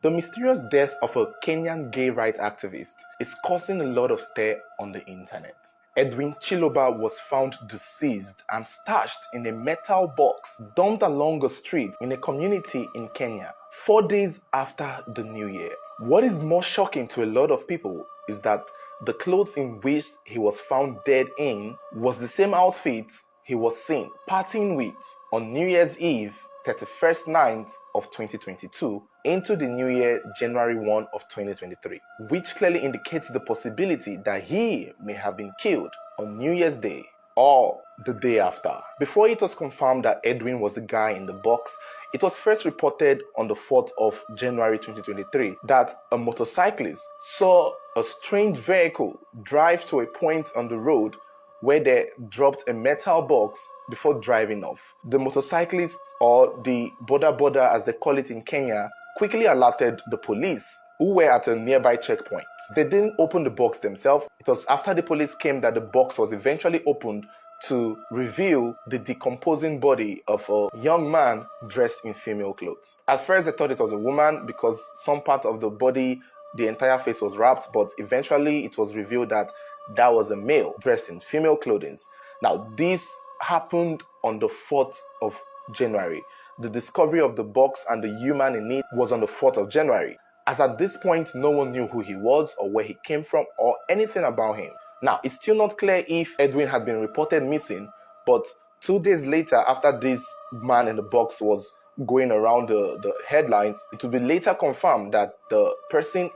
The mysterious death of a Kenyan gay rights activist is causing a lot of stir on the internet. Edwin Chiloba was found deceased and stashed in a metal box dumped along a street in a community in Kenya 4 days after the New Year. What is more shocking to a lot of people is that the clothes in which he was found dead in was the same outfit he was seen partying with on New Year's Eve, 31st night of 2022 into the new year, January 1 of 2023, which clearly indicates the possibility that he may have been killed on New Year's Day or the day after. Before it was confirmed that Edwin was the guy in the box, it was first reported on the 4th of January 2023 that a motorcyclist saw a strange vehicle drive to a point on the road where they dropped a metal box before driving off. The motorcyclists, or the boda as they call it in Kenya, quickly alerted the police, who were at a nearby checkpoint. They didn't open the box themselves. It was after the police came that the box was eventually opened to reveal the decomposing body of a young man dressed in female clothes. At first, they thought it was a woman because some part of the body, the entire face was wrapped, but eventually it was revealed that that was a male dressed in female clothing. Now, this happened on the 4th of January. The discovery of the box and the human in it was on the 4th of January. As at this point, no one knew who he was or where he came from or anything about him. Now, it's still not clear if Edwin had been reported missing, but 2 days later, after this man in the box was going around the headlines, it will be later confirmed that the person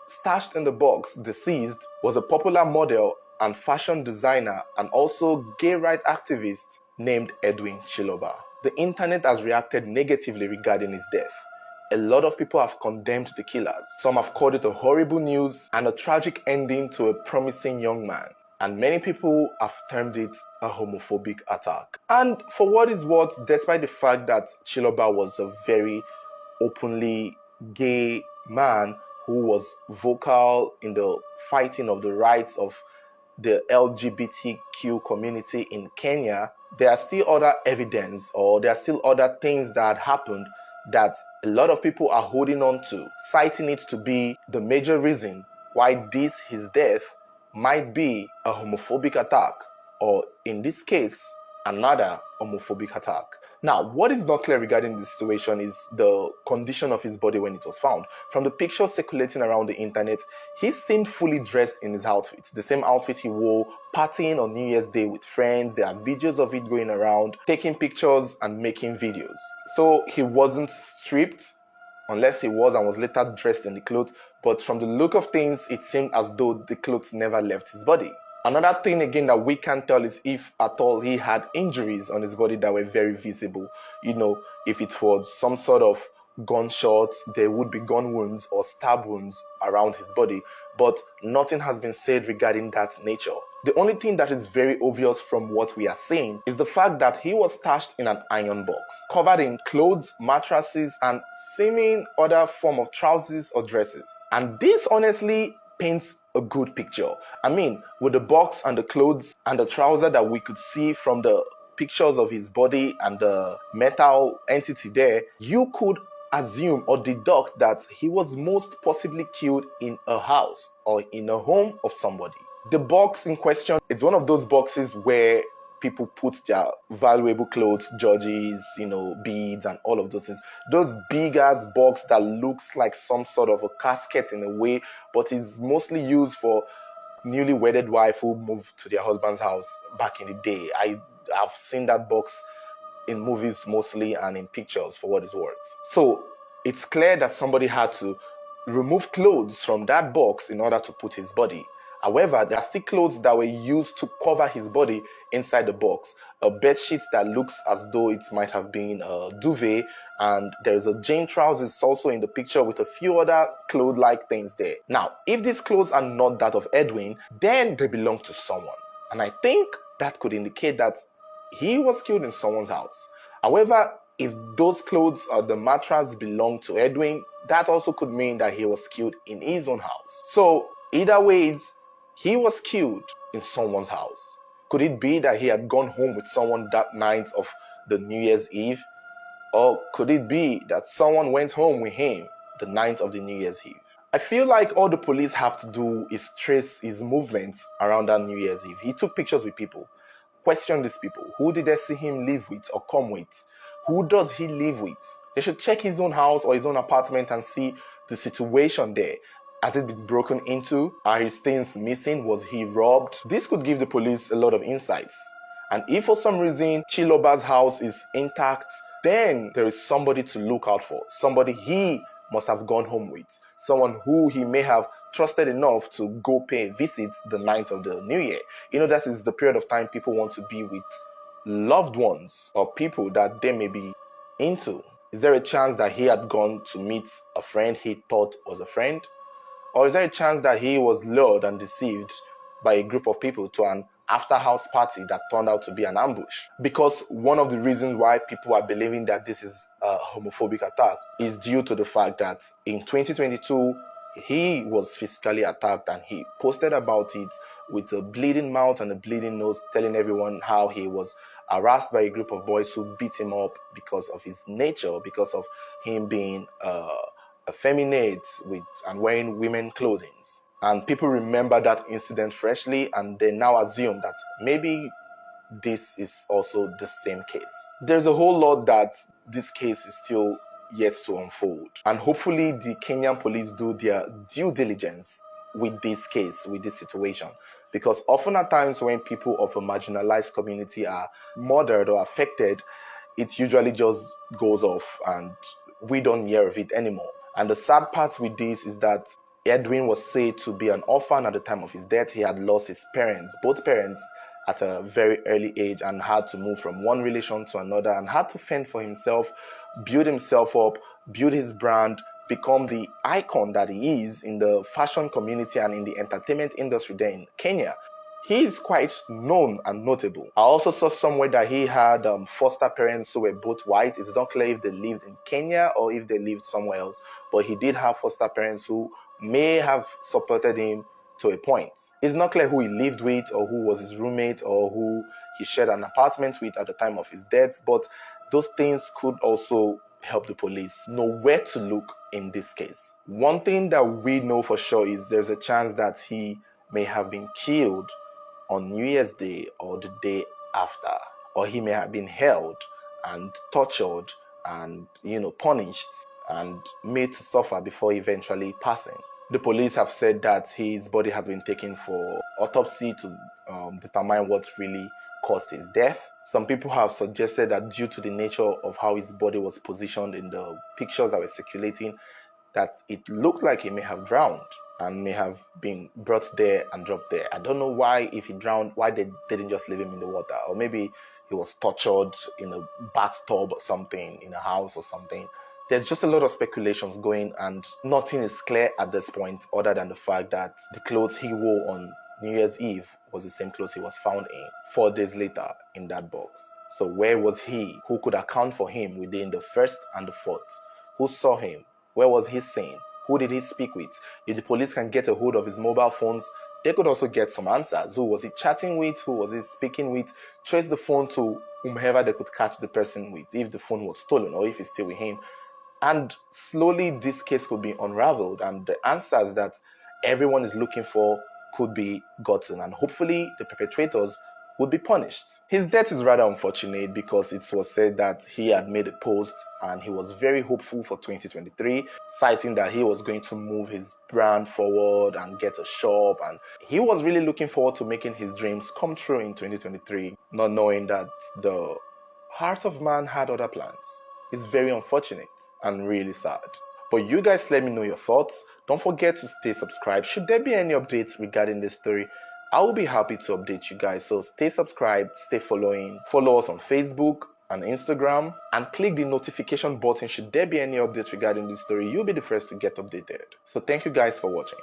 stashed in the box, deceased, was a popular model and fashion designer and also gay rights activist named Edwin Chiloba. The internet has reacted negatively regarding his death. A lot of people have condemned the killers. Some have called it a horrible news and a tragic ending to a promising young man. And many people have termed it a homophobic attack. And for what it's worth, despite the fact that Chiloba was a very openly gay man who was vocal in the fighting of the rights of the LGBTQ community in Kenya, there are still other evidence or there are still other things that had happened that a lot of people are holding on to, citing it to be the major reason why his death might be a homophobic attack, or in this case, another homophobic attack. Now, what is not clear regarding this situation is the condition of his body when it was found. From the pictures circulating around the internet, he seemed fully dressed in his outfit, the same outfit he wore partying on New Year's Day with friends. There are videos of it going around, taking pictures and making videos. So he wasn't stripped, unless he was and was later dressed in the clothes. But from the look of things, it seemed as though the clothes never left his body. Another thing again that we can't tell is if at all he had injuries on his body that were very visible. You know, if it was some sort of gunshots, there would be gun wounds or stab wounds around his body. But nothing has been said regarding that nature. The only thing that is very obvious from what we are seeing is the fact that he was stashed in an iron box, covered in clothes, mattresses, and seeming other form of trousers or dresses. And this honestly paints a good picture. I mean, with the box and the clothes and the trouser that we could see from the pictures of his body and the metal entity there, you could assume or deduct that he was most possibly killed in a house or in a home of somebody. The box in question is one of those boxes where people put their valuable clothes, jewelries, beads and all of those things. Those big ass box that looks like some sort of a casket in a way, but is mostly used for newly wedded wife who moved to their husband's house back in the day. I've seen that box in movies mostly and in pictures for what it's worth. So it's clear that somebody had to remove clothes from that box in order to put his body. However, there are still clothes that were used to cover his body inside the box. A bedsheet that looks as though it might have been a duvet, and there's a jean trousers also in the picture with a few other clothes-like things there. Now, if these clothes are not that of Edwin, then they belong to someone. And I think that could indicate that he was killed in someone's house. However, if those clothes or the mattress belong to Edwin, that also could mean that he was killed in his own house. So either ways, he was killed in someone's house. Could it be that he had gone home with someone that night of the New Year's Eve? Or could it be that someone went home with him the night of the New Year's Eve. I feel like all the police have to do is trace his movements around that New Year's Eve. He took pictures with people. Question these people. Who did they see him live with or come with? Who does he live with? They should check his own house or his own apartment and see the situation there. Has it been broken into? Are his things missing? Was he robbed? This could give the police a lot of insights. And if for some reason Chiloba's house is intact, then there is somebody to look out for. Somebody he must have gone home with. Someone who he may have trusted enough to go pay a visit the night of the New Year. That is the period of time people want to be with loved ones or people that they may be into. Is there a chance that he had gone to meet a friend he thought was a friend? Or is there a chance that he was lured and deceived by a group of people to an after-house party that turned out to be an ambush? Because one of the reasons why people are believing that this is a homophobic attack is due to the fact that in 2022, he was physically attacked and he posted about it with a bleeding mouth and a bleeding nose, telling everyone how he was harassed by a group of boys who beat him up because of his nature, because of him being effeminate and wearing women clothing. And people remember that incident freshly, and they now assume that maybe this is also the same case. There's a whole lot that this case is still yet to unfold. And hopefully the Kenyan police do their due diligence with this case, with this situation. Because often at times when people of a marginalized community are murdered or affected, it usually just goes off and we don't hear of it anymore. And the sad part with this is that Edwin was said to be an orphan at the time of his death. He had lost his parents, both parents, at a very early age and had to move from one relation to another and had to fend for himself, build himself up, build his brand, become the icon that he is in the fashion community and in the entertainment industry there in Kenya. He is quite known and notable. I also saw somewhere that he had foster parents who were both white. It's not clear if they lived in Kenya or if they lived somewhere else, but he did have foster parents who may have supported him to a point. It's not clear who he lived with or who was his roommate or who he shared an apartment with at the time of his death, but those things could also help the police know where to look in this case. One thing that we know for sure is there's a chance that he may have been killed on New Year's Day or the day after, or he may have been held and tortured and punished and made to suffer before eventually passing. The police have said that his body has been taken for autopsy to determine what really caused his death. Some people have suggested that due to the nature of how his body was positioned in the pictures that were circulating, that it looked like he may have drowned and may have been brought there and dropped there. I don't know why, if he drowned, why they didn't just leave him in the water. Or maybe he was tortured in a bathtub or something, in a house or something. There's just a lot of speculations going and nothing is clear at this point other than the fact that the clothes he wore on New Year's Eve was the same clothes he was found in 4 days later in that box. So where was he? Who could account for him within the 1st and the 4th? Who saw him? Where was he seen? Who did he speak with? If the police can get a hold of his mobile phones, they could also get some answers. Who was he chatting with? Who was he speaking with? Trace the phone to whomever they could catch the person with, if the phone was stolen or if it's still with him. And slowly this case could be unraveled and the answers that everyone is looking for could be gotten, and hopefully the perpetrators would be punished. His death is rather unfortunate because it was said that he had made a post and he was very hopeful for 2023, citing that he was going to move his brand forward and get a shop, and he was really looking forward to making his dreams come true in 2023, not knowing that the heart of man had other plans. It's very unfortunate and really sad. But you guys let me know your thoughts. Don't forget to stay subscribed. Should there be any updates regarding this story, I will be happy to update you guys. So stay subscribed, stay following. Follow us on Facebook and Instagram and click the notification button. Should there be any updates regarding this story, you'll be the first to get updated. So thank you guys for watching.